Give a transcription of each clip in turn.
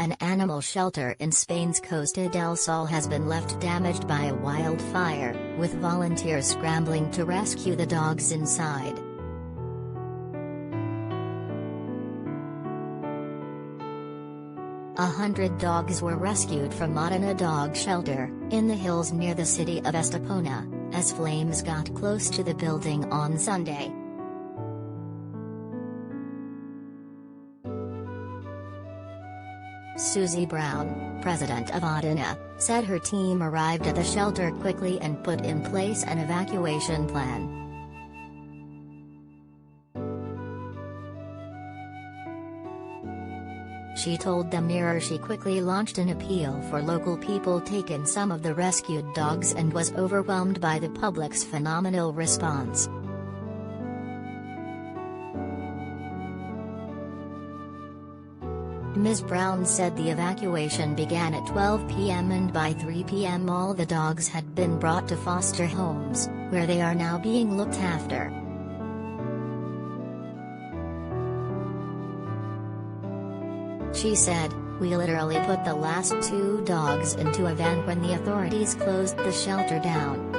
An animal shelter in Spain's Costa del Sol has been left damaged by a wildfire, with volunteers scrambling to rescue the dogs inside. A 100 dogs were rescued from Adana Dog Shelter, in the hills near the city of Estepona, as flames got close to the building on Sunday. Susie Brown, president of Adana, said her team arrived at the shelter quickly and put in place an evacuation plan. She told the Mirror she quickly launched an appeal for local people taking some of the rescued dogs and was overwhelmed by the public's phenomenal response. Ms. Brown said the evacuation began at 12 p.m. and by 3 p.m. all the dogs had been brought to foster homes, where they are now being looked after. She said, "We literally put the last 2 dogs into a van when the authorities closed the shelter down.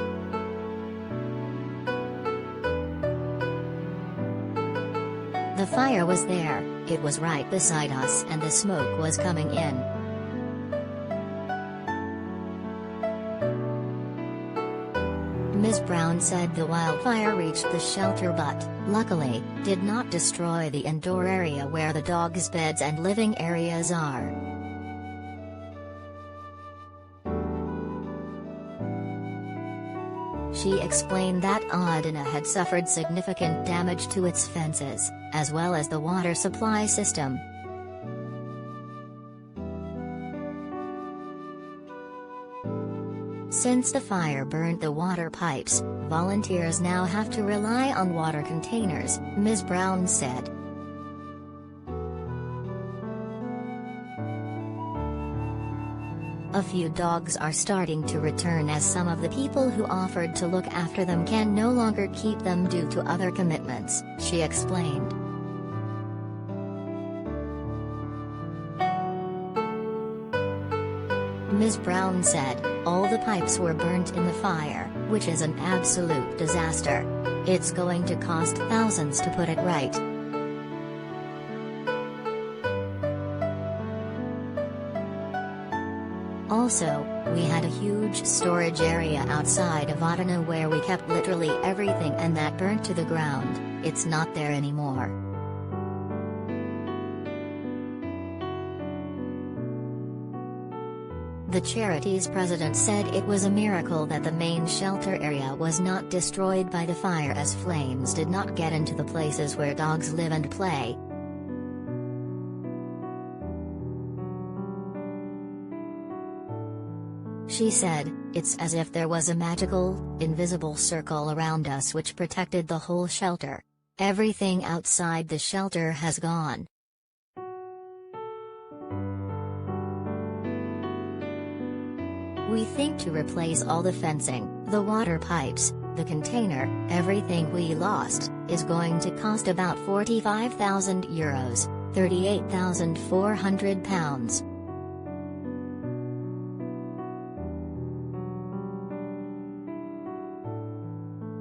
The fire was there, it was right beside us and the smoke was coming in. Ms. Brown said the wildfire reached the shelter but, luckily, did not destroy the indoor area where the dogs' beds and living areas are. She explained that Adana had suffered significant damage to its fences, as well as the water supply system. Since the fire burned the water pipes, volunteers now have to rely on water containers, Ms. Brown said. A few dogs are starting to return as some of the people who offered to look after them can no longer keep them due to other commitments, she explained. Ms. Brown said, "All the pipes were burnt in the fire, which is an absolute disaster. It's going to cost thousands to put it right." Also, we had a huge storage area outside of Adana where we kept literally everything and that burnt to the ground. It's not there anymore. The charity's president said it was a miracle that the main shelter area was not destroyed by the fire as flames did not get into the places where dogs live and play. She said, "It's as if there was a magical, invisible circle around us which protected the whole shelter. Everything outside the shelter has gone. We think to replace all the fencing, the water pipes, the container, everything we lost, is going to cost about €45,000, £38,400.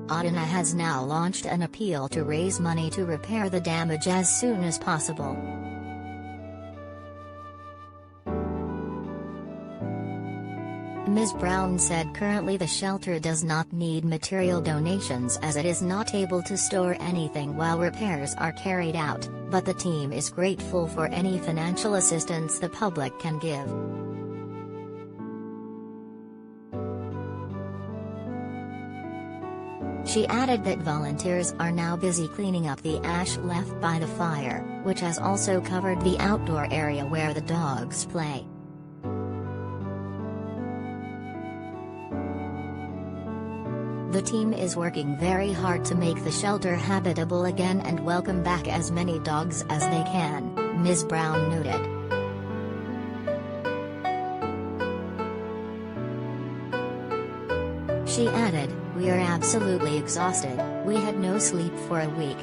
Adana has now launched an appeal to raise money to repair the damage as soon as possible. Ms. Brown said currently the shelter does not need material donations as it is not able to store anything while repairs are carried out, but the team is grateful for any financial assistance the public can give. She added that volunteers are now busy cleaning up the ash left by the fire, which has also covered the outdoor area where the dogs play. The team is working very hard to make the shelter habitable again and welcome back as many dogs as they can, Ms. Brown noted. She added, "We are absolutely exhausted, we had no sleep for a week.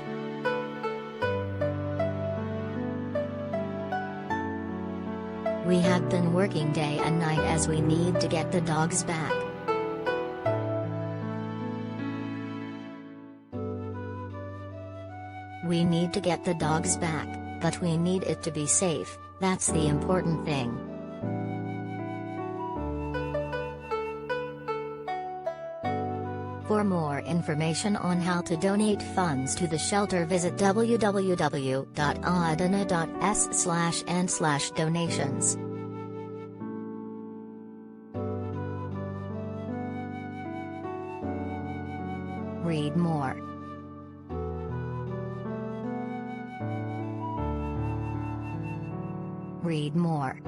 We have been working day and night as we need to get the dogs back. We need to get the dogs back, but we need it to be safe, that's the important thing. For more information on how to donate funds to the shelter, visit www.adana.s/and/donations. Read more. Read more.